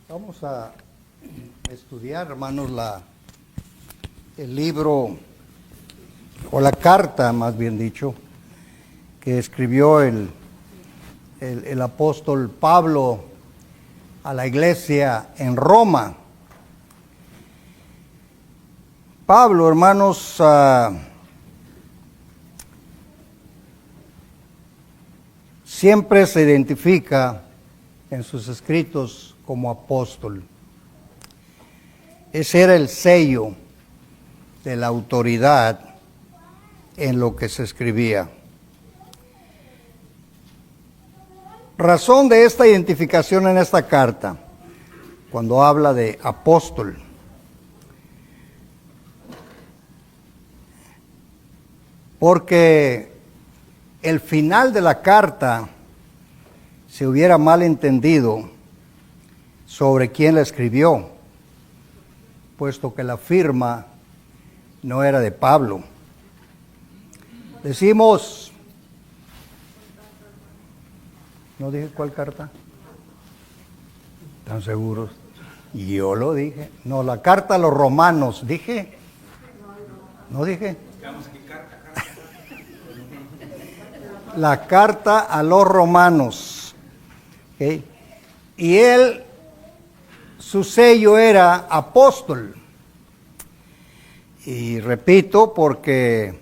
Vamos a estudiar, hermanos, el libro, o la carta, más bien dicho, que escribió el apóstol Pablo a la iglesia en Roma. Pablo, hermanos, siempre se identifica en sus escritos como apóstol. Ese era el sello de la autoridad en lo que se escribía. Razón de esta identificación en esta carta, cuando habla de apóstol. Porque el final de la carta se hubiera mal entendido sobre quién la escribió, puesto que la firma no era de Pablo. Decimos, ¿no dije cuál carta? ¿Están seguros? Yo lo dije. No, la carta a los romanos, ¿dije? ¿No dije? La carta a los romanos. ¿Okay? Y él, su sello era apóstol. Y repito, porque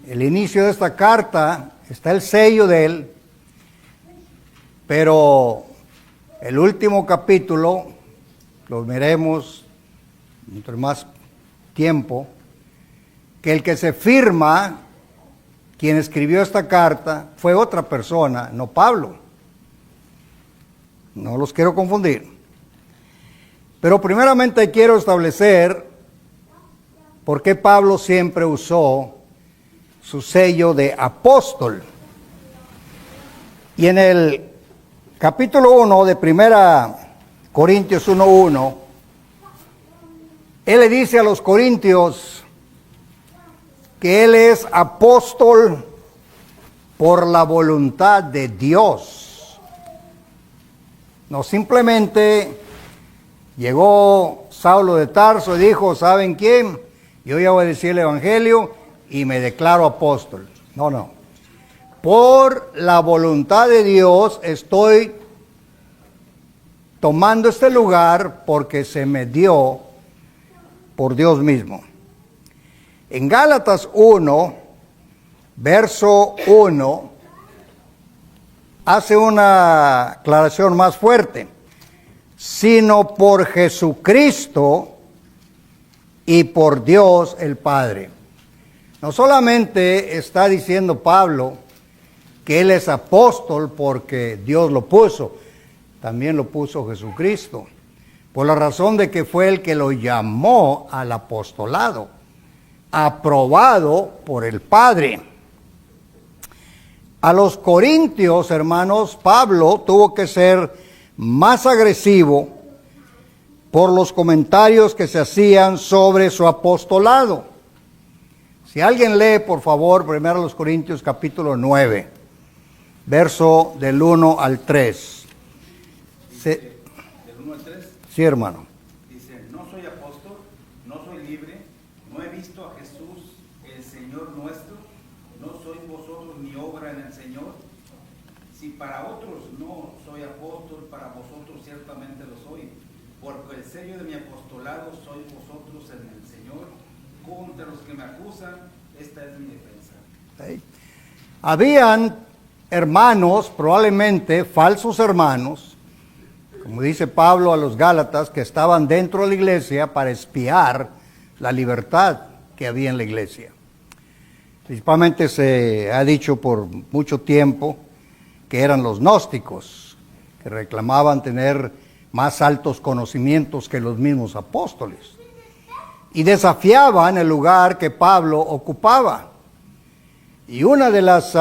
el inicio de esta carta está el sello de él, pero el último capítulo, lo veremos entre más tiempo, que el que se firma, quien escribió esta carta, fue otra persona, no Pablo. No los quiero confundir. Pero primeramente quiero establecer por qué Pablo siempre usó su sello de apóstol. Y en el capítulo 1 de 1 Corintios 1:1, él le dice a los corintios que él es apóstol por la voluntad de Dios. No simplemente llegó Saulo de Tarso y dijo, ¿saben quién? Yo ya voy a decir el evangelio y me declaro apóstol. No. Por la voluntad de Dios estoy tomando este lugar porque se me dio por Dios mismo. En Gálatas 1, verso 1, hace una aclaración más fuerte. Sino por Jesucristo y por Dios el Padre. No solamente está diciendo Pablo que él es apóstol porque Dios lo puso, también lo puso Jesucristo, por la razón de que fue el que lo llamó al apostolado, aprobado por el Padre. A los corintios, hermanos, Pablo tuvo que ser más agresivo por los comentarios que se hacían sobre su apostolado. Si alguien lee, por favor, 1 Corintios capítulo 9, verso del 1 al 3. ¿Del 1 al 3? Sí, hermano. Dice, no soy apóstol, no soy libre, no he visto a Jesús, el Señor nuestro, no sois vosotros mi obra en el Señor. Si para otros no soy apóstol, para vosotros ciertamente lo soy, porque el sello de mi apostolado sois vosotros en el Señor. Contra los que me acusan, esta es mi defensa. ¿Sí? Habían hermanos, probablemente falsos hermanos, como dice Pablo a los Gálatas, que estaban dentro de la iglesia para espiar la libertad que había en la iglesia. Principalmente se ha dicho por mucho tiempo que eran los gnósticos, que reclamaban tener más altos conocimientos que los mismos apóstoles, y desafiaban el lugar que Pablo ocupaba. Y una de las...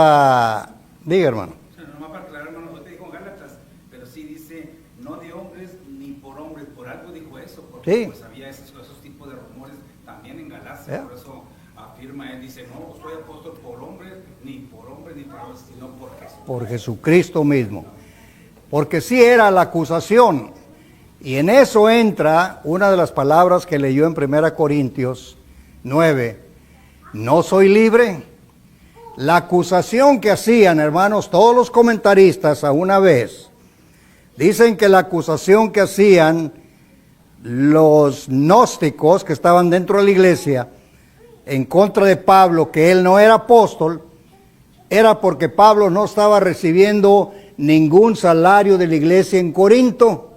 diga, hermano. No para aclarar, hermano, no te dijo Gálatas, pero sí dice, no de hombres ni por hombres, por algo dijo eso, porque sí, pues había esos tipos de rumores también en Galacia, por eso afirma, él dice, no soy apóstol por hombres, ni por hombres, ni por hombres, sino por Jesús. Por Jesucristo mismo. Porque sí era la acusación. Y en eso entra una de las palabras que leyó en 1 Corintios 9. ¿No soy libre? La acusación que hacían, hermanos, todos los comentaristas a una vez, dicen que la acusación que hacían los gnósticos que estaban dentro de la iglesia en contra de Pablo, que él no era apóstol, era porque Pablo no estaba recibiendo ningún salario de la iglesia en Corinto.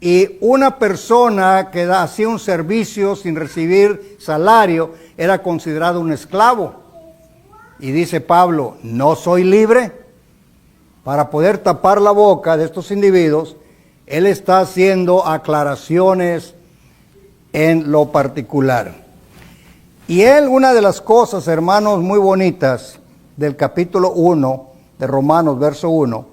Y una persona que hacía un servicio sin recibir salario era considerado un esclavo. Y dice Pablo, ¿no soy libre? Para poder tapar la boca de estos individuos, él está haciendo aclaraciones en lo particular. Y él, una de las cosas, hermanos, muy bonitas del capítulo 1 de Romanos, verso 1,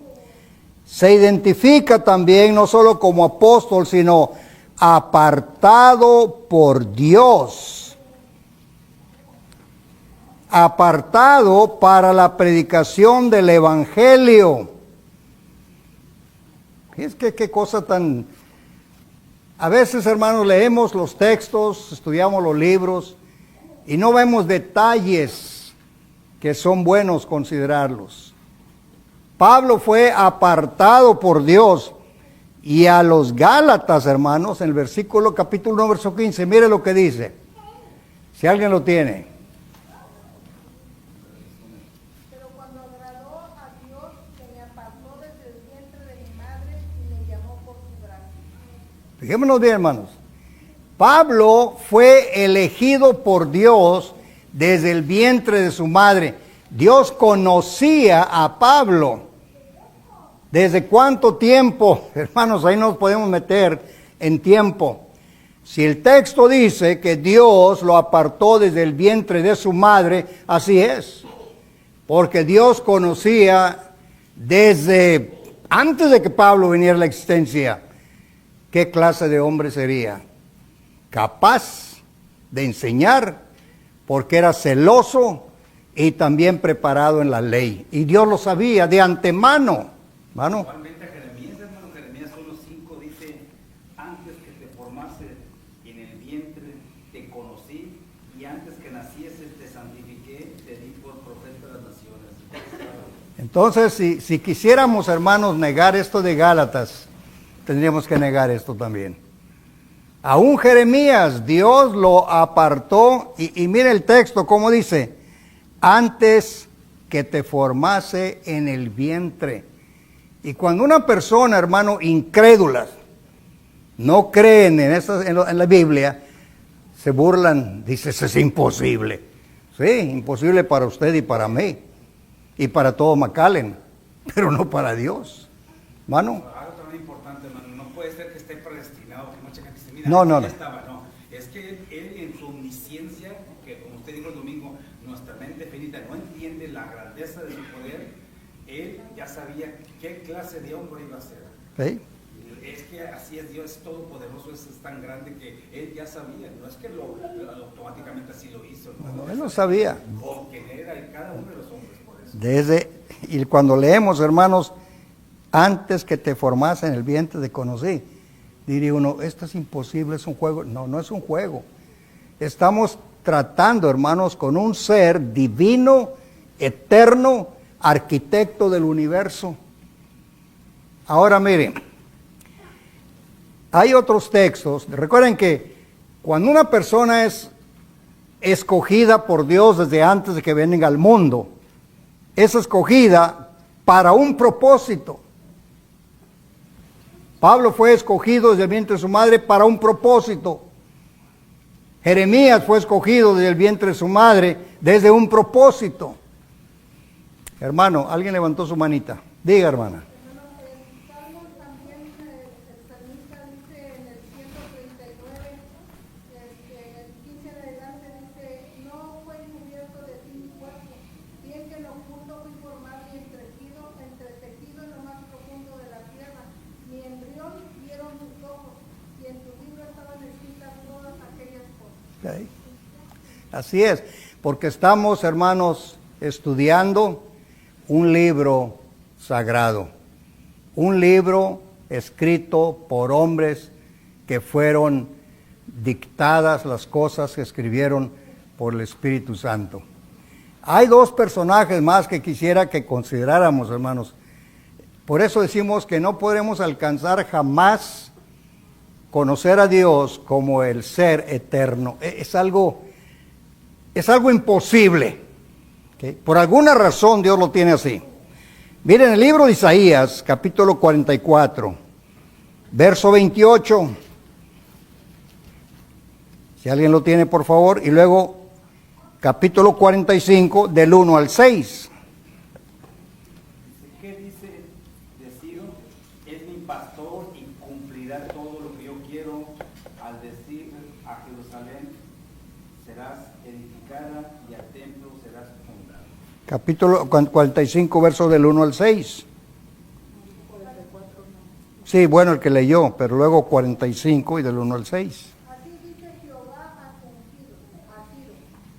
se identifica también no solo como apóstol, sino apartado por Dios. Apartado para la predicación del Evangelio. Es que qué cosa tan... A veces, hermanos, leemos los textos, estudiamos los libros y no vemos detalles que son buenos considerarlos. Pablo fue apartado por Dios, y a los Gálatas, hermanos, en el versículo capítulo 1, verso 15, mire lo que dice, si alguien lo tiene. Pero cuando agradó a Dios, que me apartó desde el vientre de mi madre y me llamó por su gracia. Fijémonos bien, hermanos. Pablo fue elegido por Dios desde el vientre de su madre. Dios conocía a Pablo. ¿Desde cuánto tiempo? Hermanos, ahí nos podemos meter en tiempo. Si el texto dice que Dios lo apartó desde el vientre de su madre, así es. Porque Dios conocía desde antes de que Pablo viniera a la existencia qué clase de hombre sería. Capaz de enseñar, porque era celoso y también preparado en la ley. Y Dios lo sabía de antemano. Hermano. Igualmente a Jeremías, hermano, Jeremías 1:5 dice, antes que te formase en el vientre te conocí, y antes que nacieses te santifiqué, te di por profeta de las naciones. Entonces, si quisiéramos, hermanos, negar esto de Gálatas, tendríamos que negar esto también. Aún Jeremías, Dios lo apartó, y mire el texto, como dice, antes que te formase en el vientre. Y cuando una persona, hermano, incrédula, no creen en la Biblia, se burlan, dice, eso es imposible. Sí, imposible para usted y para mí, y para todo McAllen, pero no para Dios, hermano. Algo también importante, hermano, no puede ser que esté predestinado, que mucha gente dice, mira, No. estaba, no. Es que él en su omnisciencia, que como usted dijo el domingo, nuestra mente finita no entiende la grandeza de su poder, él ya sabía qué clase de hombre iba a ser. ¿Sí? Es que así es Dios, es todopoderoso, es tan grande que él ya sabía, no es que lo automáticamente así lo hizo, No, él lo sabía. Con quién era cada uno de los hombres, por eso. Y cuando leemos, hermanos, antes que te formase en el vientre te conocí, diría uno, esto es imposible, es un juego. No, no es un juego. Estamos tratando, hermanos, con un ser divino, eterno, arquitecto del universo. Ahora miren, hay otros textos. Recuerden que cuando una persona es escogida por Dios desde antes de que venga al mundo, es escogida para un propósito. Pablo fue escogido desde el vientre de su madre para un propósito. Jeremías fue escogido desde el vientre de su madre desde un propósito. Hermano, alguien levantó su manita. Diga, hermana. Hermano, en Salmos también el salmista dice en el 139, en el 15 en adelante dice, no fue encubierto de ti mi cuerpo, bien que en lo oculto fui formado y entretejido en lo más profundo de la tierra. Mi embrión vieron tus ojos, y en tu libro estaban escritas todas aquellas cosas. Okay. Así es, porque estamos, hermanos, estudiando un libro sagrado, un libro escrito por hombres que fueron dictadas las cosas que escribieron por el Espíritu Santo. Hay dos personajes más que quisiera que consideráramos, hermanos. Por eso decimos que no podremos alcanzar jamás conocer a Dios como el ser eterno. Es algo imposible. ¿Okay? Por alguna razón Dios lo tiene así. Miren el libro de Isaías, capítulo 44, verso 28. Si alguien lo tiene, por favor. Y luego, capítulo 45, del 1 al 6. ¿Qué dice de Ciro? Es mi pastor y cumplirá todo lo que yo quiero. Al decir a Jerusalén, serás edificada y al templo serás fundada. Capítulo 45, verso del 1 al 6. Sí, bueno, el que leyó, pero luego 45 y del 1 al 6. Así dice Jehová a su ungido, a Ciro,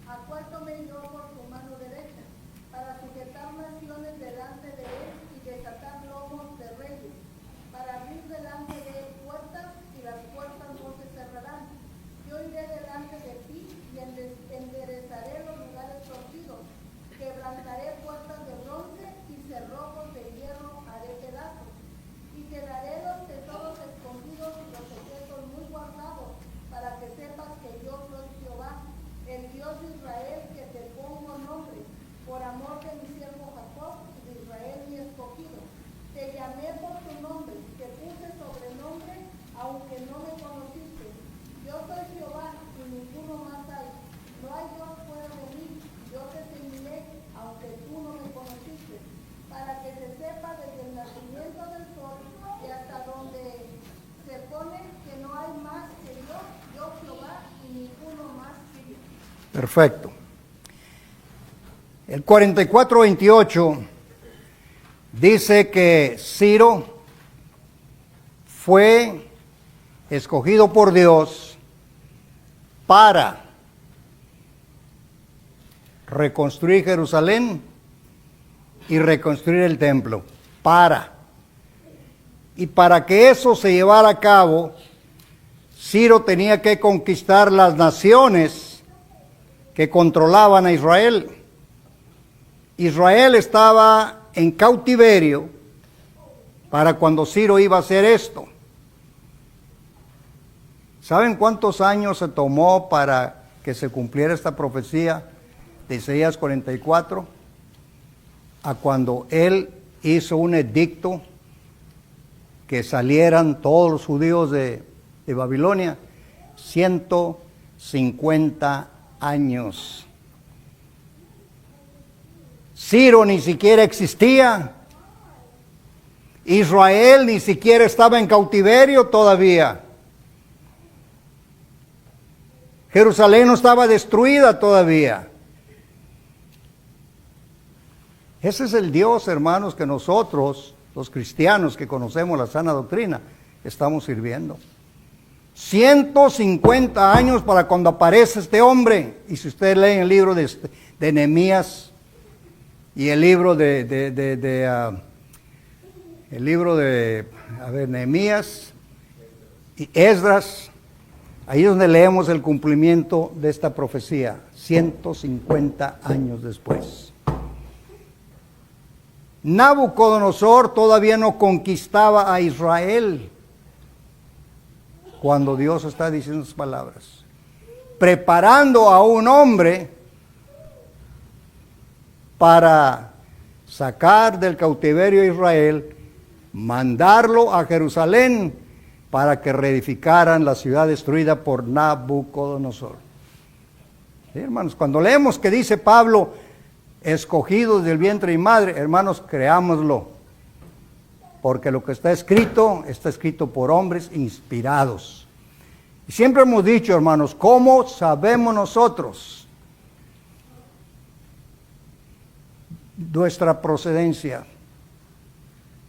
a cual tomé yo por su mano derecha, para sujetar naciones delante de él y desatar lomos de reyes, para abrir delante de él puertas y las puertas no se cerrarán. Yo iré delante de ti y enderezaré los lugares torcidos, quebrantaré puertas de bronce y cerrojos de hierro haré pedazos. Y te daré los tesoros escondidos y los secretos muy guardados, para que sepas que yo soy Jehová, el Dios de Israel, que te pongo nombre, por amor de mi siervo Jacob y de Israel mi escogido. Te llamé por tu nombre, te puse sobrenombre, aunque no me conociste. Yo soy Jehová y ninguno más hay. No hay Dios fuera de mí. Yo te ceñiré, aunque tú no me conociste, para que se sepa desde el nacimiento del sol y hasta donde se pone que no hay más que Dios, yo Jehová, y ninguno más que yo. Perfecto. El 44:28 dice que Ciro fue escogido por Dios para reconstruir Jerusalén y reconstruir el templo. Y para que eso se llevara a cabo, Ciro tenía que conquistar las naciones que controlaban a Israel. Israel estaba en cautiverio para cuando Ciro iba a hacer esto. ¿Saben cuántos años se tomó para que se cumpliera esta profecía de Isaías 44? A cuando él hizo un edicto que salieran todos los judíos de Babilonia. 150 años. Ciro ni siquiera existía. Israel ni siquiera estaba en cautiverio todavía. Jerusalén no estaba destruida todavía. Ese es el Dios, hermanos, que nosotros, los cristianos que conocemos la sana doctrina, estamos sirviendo. 150 años para cuando aparece este hombre. Y si ustedes leen el libro de Nehemías y el libro de Nehemías y Esdras, ahí es donde leemos el cumplimiento de esta profecía, 150 años después. Nabucodonosor todavía no conquistaba a Israel cuando Dios está diciendo sus palabras, preparando a un hombre para sacar del cautiverio a Israel, mandarlo a Jerusalén para que reedificaran la ciudad destruida por Nabucodonosor. ¿Sí, hermanos? Cuando leemos que dice Pablo, escogidos del vientre y madre, hermanos, creámoslo. Porque lo que está escrito por hombres inspirados. Y siempre hemos dicho, hermanos, ¿cómo sabemos nosotros nuestra procedencia?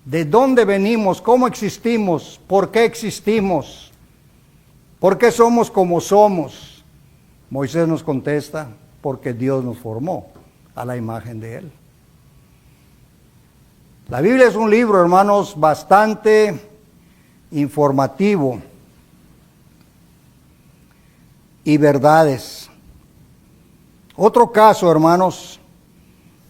¿De dónde venimos? ¿Cómo existimos? ¿Por qué existimos? ¿Por qué somos como somos? Moisés nos contesta, porque Dios nos formó a la imagen de Él. La Biblia es un libro, hermanos, bastante informativo y verdades. Otro caso, hermanos,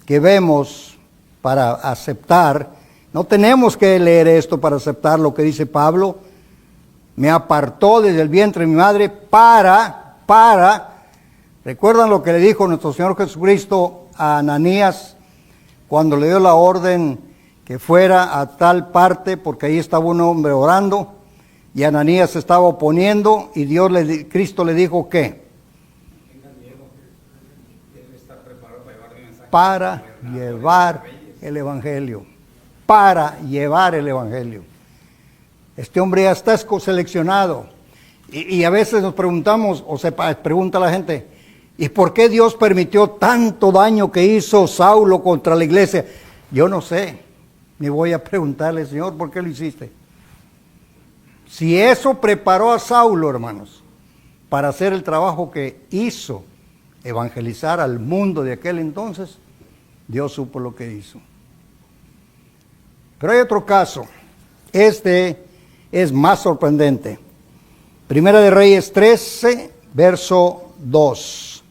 que vemos para aceptar, no tenemos que leer esto para aceptar lo que dice Pablo, me apartó desde el vientre de mi madre ¿recuerdan lo que le dijo nuestro Señor Jesucristo a Ananías cuando le dio la orden que fuera a tal parte, porque ahí estaba un hombre orando y Ananías se estaba oponiendo y Cristo le dijo ¿qué? Para llevar el Evangelio, para llevar el Evangelio. Este hombre ya está seleccionado. Y a veces nos preguntamos, o se pregunta la gente, ¿y por qué Dios permitió tanto daño que hizo Saulo contra la iglesia? Yo no sé, ni voy a preguntarle, Señor, ¿por qué lo hiciste? Si eso preparó a Saulo, hermanos, para hacer el trabajo que hizo, evangelizar al mundo de aquel entonces, Dios supo lo que hizo. Pero hay otro caso, este es más sorprendente. Primera de Reyes 13, verso 2.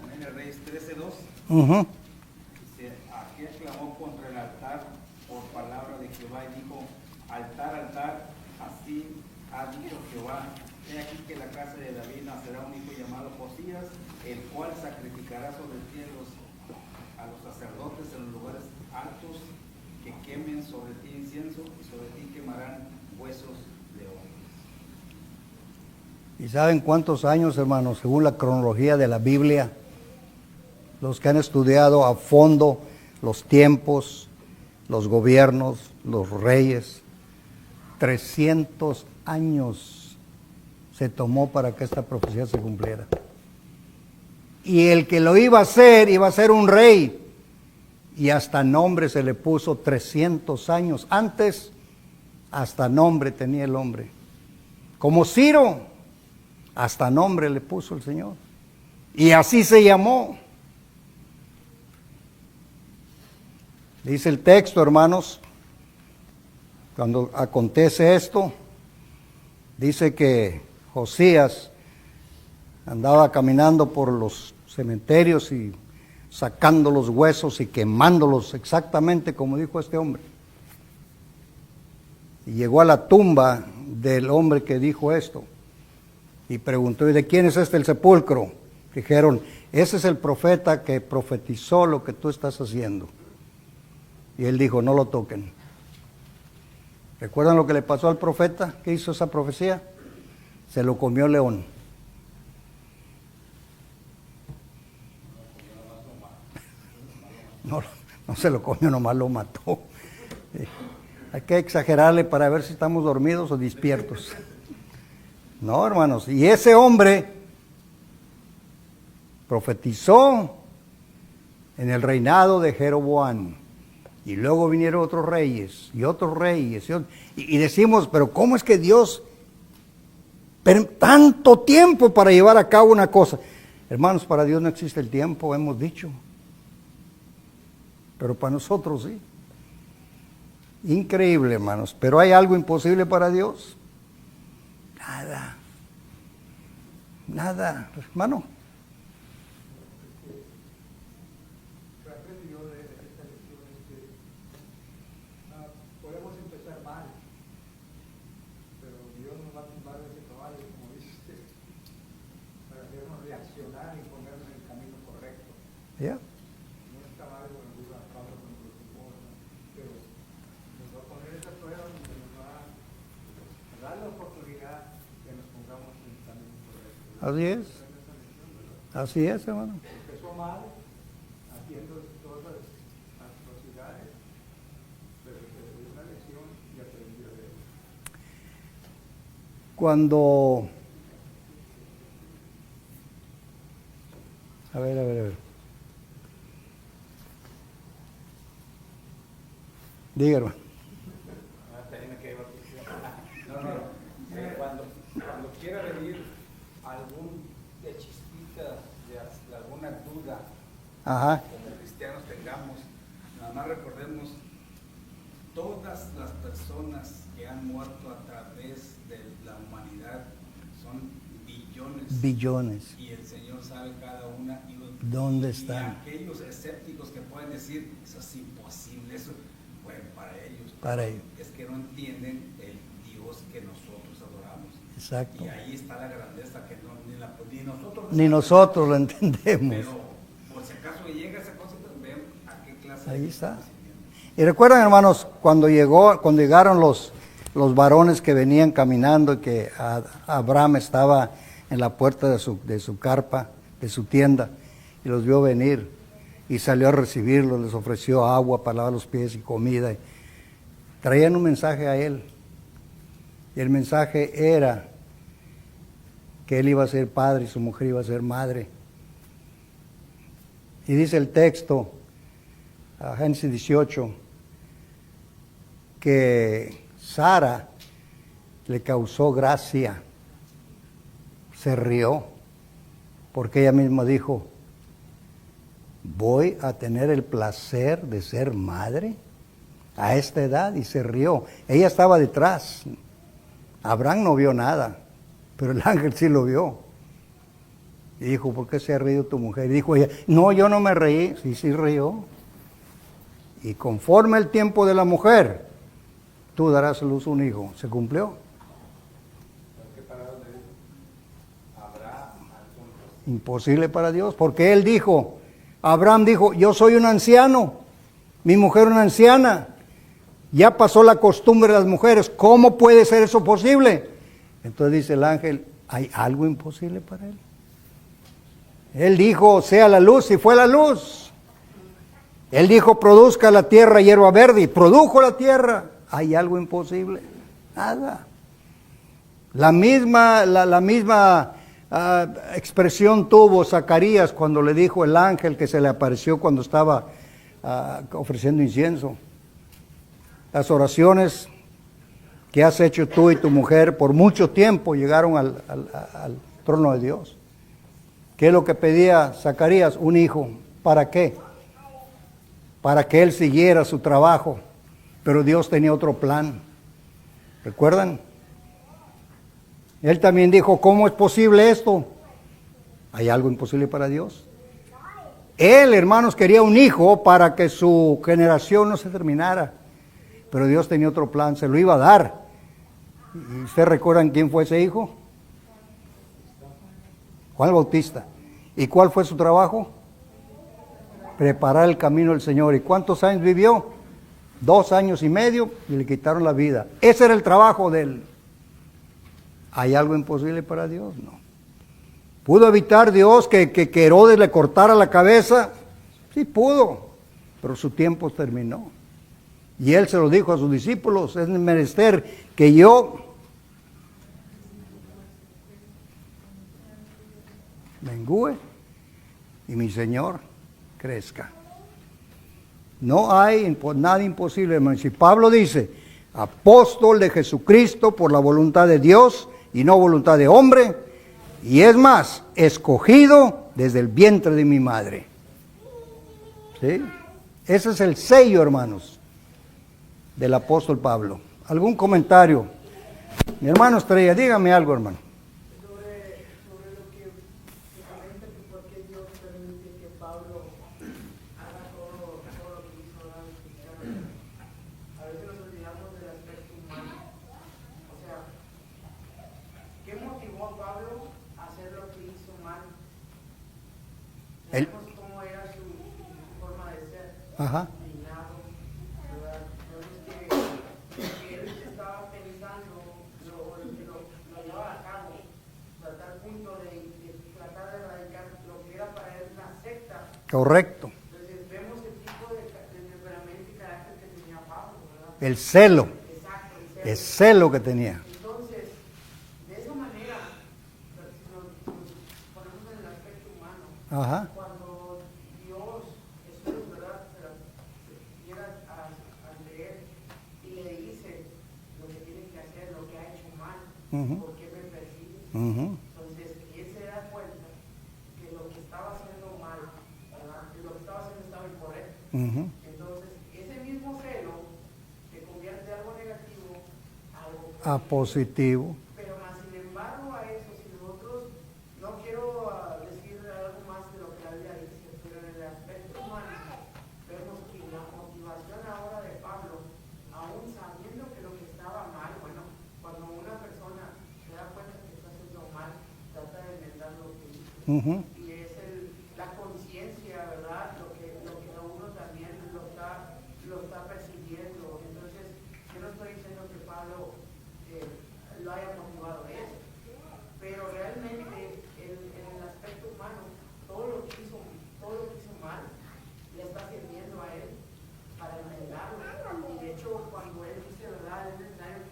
Primera de Reyes 13:2. Uh-huh. Dice, aquel clamó contra el altar por palabra de Jehová y dijo, altar, altar, así ha dicho Jehová, he aquí que la casa de David nacerá un hijo llamado Josías, el cual sacrificará sobre ti a los sacerdotes en los lugares altos que quemen sobre ti incienso y sobre ti quemarán huesos de hombres. ¿Y saben cuántos años, hermanos, según la cronología de la Biblia, los que han estudiado a fondo los tiempos, los gobiernos, los reyes? 300 años se tomó para que esta profecía se cumpliera. Y el que lo iba a ser un rey. Y hasta nombre se le puso 300 años. Antes, hasta nombre tenía el hombre. Como Ciro, hasta nombre le puso el Señor. Y así se llamó. Dice el texto, hermanos, cuando acontece esto, dice que Josías andaba caminando por los cementerios y sacando los huesos y quemándolos exactamente como dijo este hombre. Y llegó a la tumba del hombre que dijo esto y preguntó, ¿y de quién es el sepulcro? Dijeron, ese es el profeta que profetizó lo que tú estás haciendo. Y él dijo, no lo toquen. ¿Recuerdan lo que le pasó al profeta que hizo esa profecía? Se lo comió el león. No se lo comió, nomás lo mató. Hay que exagerarle para ver si estamos dormidos o despiertos. No, hermanos, y ese hombre profetizó en el reinado de Jeroboam. Y luego vinieron otros reyes y otros reyes. Y decimos, pero ¿cómo es que Dios tanto tiempo para llevar a cabo una cosa? Hermanos, para Dios no existe el tiempo, hemos dicho. Pero para nosotros sí. Increíble, hermanos. Pero ¿hay algo imposible para Dios? Nada. Nada, hermano. Podemos empezar mal, pero Dios nos va a tumbar ese caballo, como dice usted, para hacernos reaccionar y ponernos en el camino correcto. Yeah. No es caballo con el Pablo con el esposa, pero nos va a poner esa prueba donde nos va a dar la oportunidad que nos pongamos en el camino correcto. Así es. Así es, hermano. Empezó mal, haciendo todas las atrocidades, pero se dio una lección y aprendió de él. Cuando... A ver. Diga, hermano. Ajá. como cristianos tengamos. Nada más recordemos todas las personas que han muerto a través de la humanidad son billones. Billones. Y el Señor sabe cada una. ¿Dónde están? Y aquellos escépticos que pueden decir, eso es imposible, eso, bueno, para ellos. Para ellos. Es que no entienden el Dios que nosotros adoramos. Exacto. Y ahí está la grandeza que ni nosotros Ni nosotros lo entendemos. Pero por si acaso llega esa cosa, pues vean a qué clase Ahí de está. conocimiento. Y recuerdan, hermanos, cuando llegaron los varones que venían caminando y que Abraham estaba en la puerta de su carpa, de su tienda, y los vio venir y salió a recibirlos, les ofreció agua para lavar los pies y comida. Traían un mensaje a él. Y el mensaje era que él iba a ser padre y su mujer iba a ser madre. Y dice el texto, Génesis 18, que Sara le causó gracia, se rió, porque ella misma dijo, voy a tener el placer de ser madre a esta edad, y se rió. Ella estaba detrás. Abraham no vio nada, pero el ángel sí lo vio. Y dijo, ¿por qué se ha reído tu mujer? Y dijo ella, no, yo no me reí. Sí rió. Y conforme el tiempo de la mujer, tú darás a luz un hijo. ¿Se cumplió? Imposible para Dios, porque él dijo, Abraham dijo, yo soy un anciano, mi mujer una anciana, ya pasó la costumbre de las mujeres, ¿cómo puede ser eso posible? Entonces dice el ángel, ¿hay algo imposible para él? Él dijo, sea la luz, y fue la luz. Él dijo, produzca la tierra hierba verde, y produjo la tierra. ¿Hay algo imposible? Nada. La misma expresión tuvo Zacarías cuando le dijo el ángel que se le apareció cuando estaba ofreciendo incienso. Las oraciones que has hecho tú y tu mujer por mucho tiempo llegaron al trono de Dios. ¿Qué es lo que pedía Zacarías? Un hijo. ¿Para qué? Para que él siguiera su trabajo. Pero Dios tenía otro plan. ¿Recuerdan? Él también dijo, ¿cómo es posible esto? ¿Hay algo imposible para Dios? Él, hermanos, quería un hijo para que su generación no se terminara. Pero Dios tenía otro plan, se lo iba a dar. ¿Y ustedes recuerdan quién fue ese hijo? Juan el Bautista. ¿Y cuál fue su trabajo? Preparar el camino del Señor. ¿Y cuántos años vivió? 2 años y medio y le quitaron la vida. Ese era el trabajo de él. ¿Hay algo imposible para Dios? No. ¿Pudo evitar Dios que Herodes le cortara la cabeza? Sí pudo, pero su tiempo terminó. Y él se lo dijo a sus discípulos, es menester que yo mengüe y mi Señor crezca. No hay nada imposible, hermanos. Si Pablo dice, apóstol de Jesucristo por la voluntad de Dios y no voluntad de hombre, y es más, escogido desde el vientre de mi madre. ¿Sí? Ese es el sello, hermanos, del apóstol Pablo. ¿Algún comentario? Mi hermano Estrella, dígame algo, hermano. Sobre lo que comenta que por qué Dios permite que Pablo haga todo lo que hizo los cristianos. A veces nos olvidamos del aspecto humano. O sea, ¿qué motivó a Pablo a hacer lo que hizo mal? Sabemos cómo era su forma de ser. Ajá. Indignado, ¿verdad? Entonces que él estaba pensando lo llevaba a cabo, a tal punto de tratar de erradicar lo que era para él una secta. Correcto. Entonces vemos el tipo de temperamento y carácter que tenía Pablo, ¿verdad? El celo. Exacto, El celo que tenía. Entonces, de esa manera, si nos ponemos en el aspecto humano, Ajá. cuando Dios, Jesús, ¿verdad? Se llega ante él y le dice lo que tiene que hacer, lo que ha hecho mal, Ujú. ¿por qué me persigues? Ujú. Entonces, él se da cuenta que lo que estaba haciendo mal, ¿verdad? Y lo que Ujú. Entonces, ese mismo celo te convierte algo negativo a algo A positivo. pero más sin embargo a eso, si nosotros, no quiero decir algo más de lo que la Biblia dice, pero en el aspecto humano, vemos que la motivación ahora de Pablo, aún sabiendo que lo que estaba mal, bueno, cuando una persona se da cuenta que está haciendo mal, trata de enmendar lo que hizo. Ujú. Y es la conciencia, ¿verdad? Lo que a uno también lo está persiguiendo. Entonces, yo no estoy diciendo que Pablo lo haya motivado eso, pero realmente en el aspecto humano, todo lo que hizo mal, le está sirviendo a él para enmendarlo. Y de hecho, cuando él dice, ¿verdad? Es necesario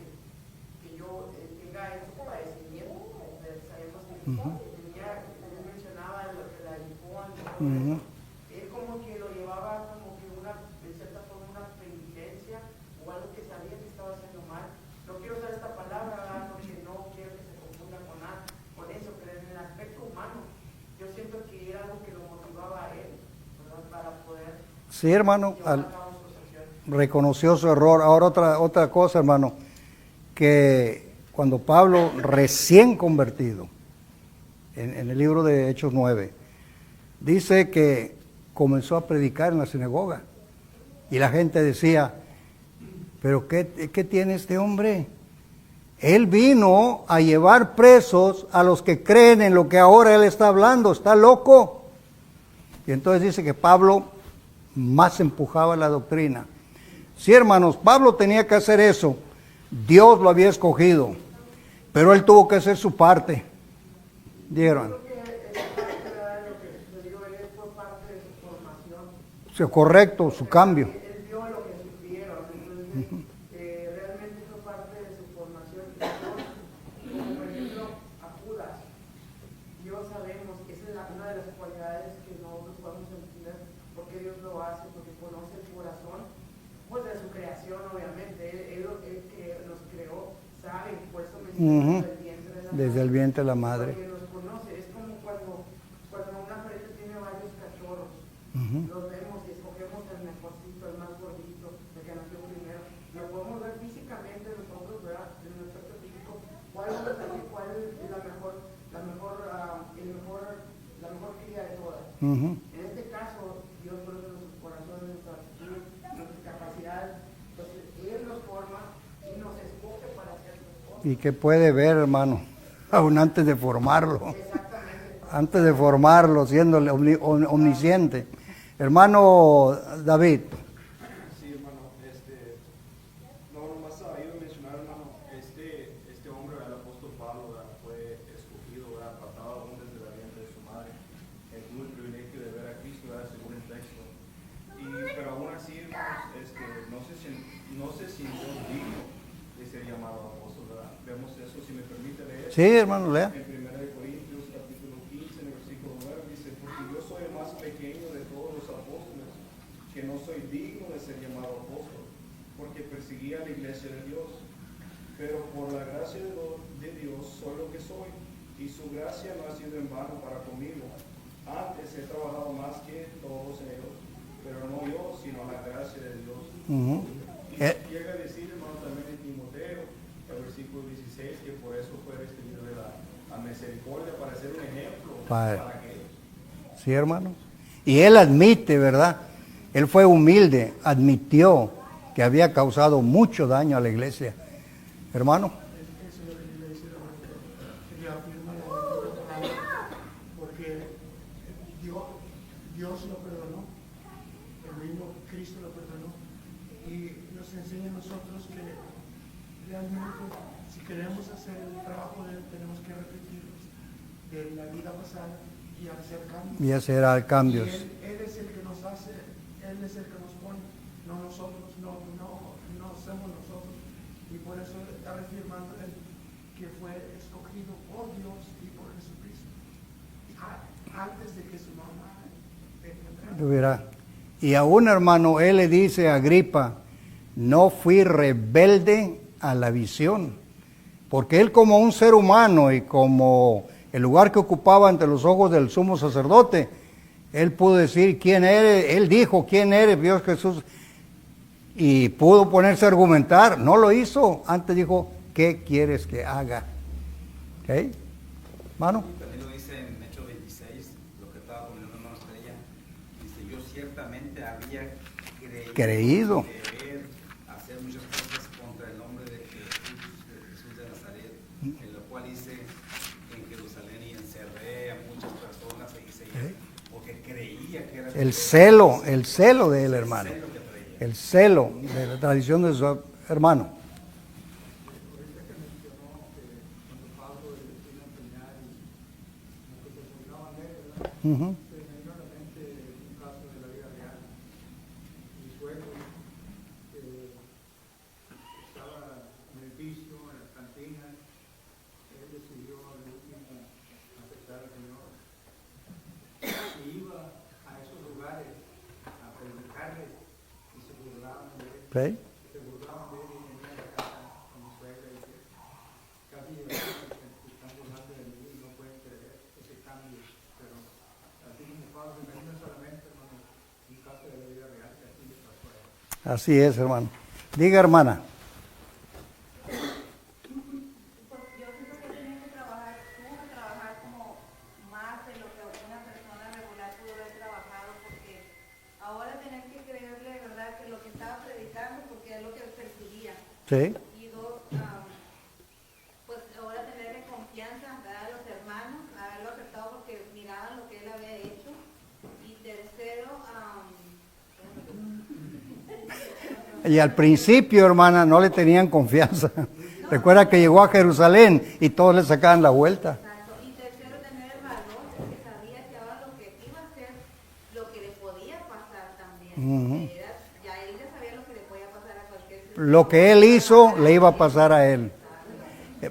que yo tenga esos padecimientos, sabemos que él mencionaba lo que la licón, Ujú. él como que lo llevaba como que de cierta forma una penitencia o algo que sabía que estaba haciendo mal. No quiero usar esta palabra, ¿verdad? Porque no quiero que se confunda con eso, pero en el aspecto humano, yo siento que era algo que lo motivaba a él, ¿verdad? Para poder Sí, hermano, llevar a cabo sus acciones. reconoció su error. Ahora otra cosa, hermano, que cuando Pablo, recién convertido, en el libro de Hechos 9, dice que comenzó a predicar en la sinagoga. Y la gente decía, ¿pero qué tiene este hombre? Él vino a llevar presos a los que creen en lo que ahora él está hablando. ¿Está loco? Y entonces dice que Pablo más empujaba la doctrina. Sí, hermanos, Pablo tenía que hacer eso. Dios lo había escogido, pero él tuvo que hacer su parte. ¿Dieron? Creo que esa parte era lo que les digo, él fue parte de su formación. Sí, correcto, su cambio. Él vio lo que sufrieron, entonces realmente fue parte de su formación. Como por ejemplo a Judas, Dios sabemos que esa es una de las cualidades que nosotros podemos entender por qué Dios lo hace, porque conoce el corazón, pues de su creación obviamente, él que nos creó, sabe, por eso Ujú. menciona Desde el vientre de la madre. porque los conoce, es como cuando una pareja tiene varios cachorros, Ujú. los vemos y escogemos el mejorcito, el más gordito, el que nació primero, lo podemos ver físicamente nosotros, ¿verdad? En el aspecto físico, cuál es la mejor cría de todas. Ujú. En este caso, Dios conoce nuestros corazones, nuestra actitud, nuestras capacidades, entonces Él nos forma y nos escoge para hacer sus cosas. Y que puede ver, hermano, aún antes de formarlo. Exactamente. Antes de formarlo, siendo omnisciente. Hermano David. Sí, hermano, no, nomás iba a mencionar, hermano, este hombre, el apóstol Pablo, ¿verdad? Fue escogido, ¿verdad? Apartado aún desde la vientre de su madre. Él tuvo el privilegio de ver a Cristo, ¿verdad? Según el texto. Pero aún así, hermanos, no se sintió digno de ser llamado apóstol, ¿verdad? Vemos eso, si me permite leer. Sí, hermano, lea. En 1 Corintios, capítulo 15, en el versículo 9, dice, porque yo soy el más pequeño de todos los apóstoles, que no soy digno de ser llamado apóstol, porque perseguía a la iglesia de Dios. Pero por la gracia de Dios soy lo que soy, y su gracia no ha sido en vano para conmigo. Antes he trabajado más que todos ellos, pero no yo, sino la gracia de Dios. Ujú. Y llega a decir, hermano, también en Timoteo, el versículo 16, que por eso fue recibido de la misericordia, para ser un ejemplo para que Sí, hermano. Y él admite, ¿verdad? Él fue humilde, admitió que había causado mucho daño a la iglesia. Hermano. Eso es lo que yo le decía, que afirma la palabra, porque Dios lo perdonó, el mismo Cristo lo perdonó, y nos enseña a nosotros que realmente si queremos hacer el trabajo de Él, tenemos que repetirnos de la vida pasada y hacer cambios. Y hacer cambios. Y él es el que nos hace, Él es el que nos pone, no nosotros, no somos nosotros. Y por eso está reafirmando él que fue escogido por Dios y por Jesucristo antes de que su mamá Verá. Y aún, hermano, él le dice a Agripa, no fui rebelde a la visión, porque él como un ser humano y como el lugar que ocupaba ante los ojos del sumo sacerdote, Él pudo decir quién eres, él dijo quién eres, Dios Jesús, y pudo ponerse a argumentar. No lo hizo, antes dijo, ¿qué quieres que haga? ¿Ok? ¿Mano? También lo dice en Hechos 26, lo que estaba poniendo hermano Estrella. Dice, yo ciertamente había creído deber hacer muchas cosas contra el nombre de Jesús de Nazaret, en lo cual hice en Jerusalén y encerré a muchas personas y seguía, porque creía que era el celo de él, hermano. El celo de la tradición de su hermano. Ahorita que mencionó que cuando Pablo le vino a enseñar y como que se burlaban de él, ¿verdad? Ujú. Se me vino a la mente un caso de la vida real. Mi suegro estaba en el vicio, en las cantinas, él decidió al último aceptar al Señor. Y iba a esos lugares a predicarles y se burlaban de él. ¿Ok? Se burlaban de él y venía a la casa con mi suegra y que casi lloraban que se están burlando de mí y no pueden creer ese cambio. Pero así como Pablo se me vino solamente, hermano, un caso de la vida real que así le pasó a él. Así es, hermano. Diga, hermana. Pues yo siento que tienen que trabajar, tuvo que trabajar como más de lo que una persona regular pudo haber trabajado, porque ahora tener que creerle, ¿verdad?, que lo que estaba predicando, porque es lo que percibía. Sí. Y dos, pues ahora tenerle confianza, ¿verdad?, a los hermanos, haberlo aceptado porque miraban lo que él había hecho. Y tercero, Y al principio, hermana, no le tenían confianza. Recuerda que llegó a Jerusalén y todos le sacaban la vuelta. exacto, y tercero, tener el valor, porque sabía que ahora lo que iba a hacer, lo que le podía pasar también. Ujú. Porque ya él ya sabía lo que le podía pasar a cualquier Lo que él hizo le iba a pasar a él.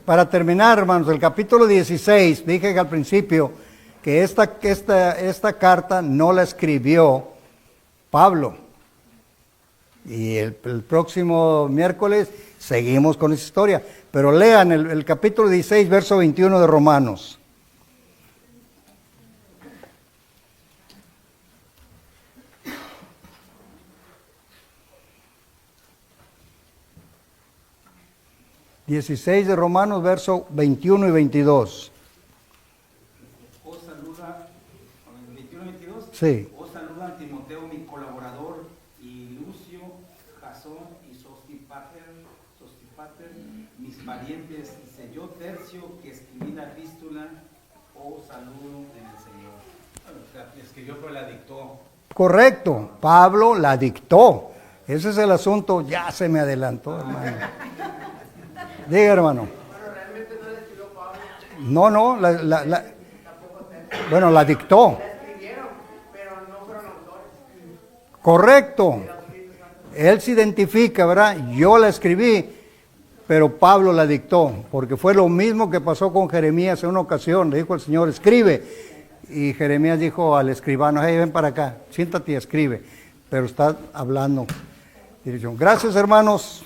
Para terminar, hermanos, el capítulo 16, dije que al principio que esta carta no la escribió Pablo. Y el próximo miércoles seguimos con esa historia. Pero lean el capítulo 16, verso 21 de Romanos. ...16 de Romanos, verso 21 y 22. Os saluda, 21-22. Sí. Os saluda Timoteo, mi colaborador, y Lucio, Jasón y Sosípater, mis parientes. Dice, yo Tercio, que escribí la epístola, os saludo en el Señor. Bueno, o sea, escribió pero la dictó. Correcto, Pablo la dictó. Ese es el asunto, ya se me adelantó, hermano. Diga, hermano. Bueno, realmente no le escribió Pablo, No, tampoco Tercio. bueno, la dictó. La escribieron, pero no fueron autores. Correcto. Él se identifica, ¿verdad? Yo la escribí, pero Pablo la dictó, porque fue lo mismo que pasó con Jeremías en una ocasión. Le dijo el Señor, escribe. Y Jeremías dijo al escribano, hey, ven para acá, siéntate y escribe. Pero está hablando. Dirección. Gracias, hermanos.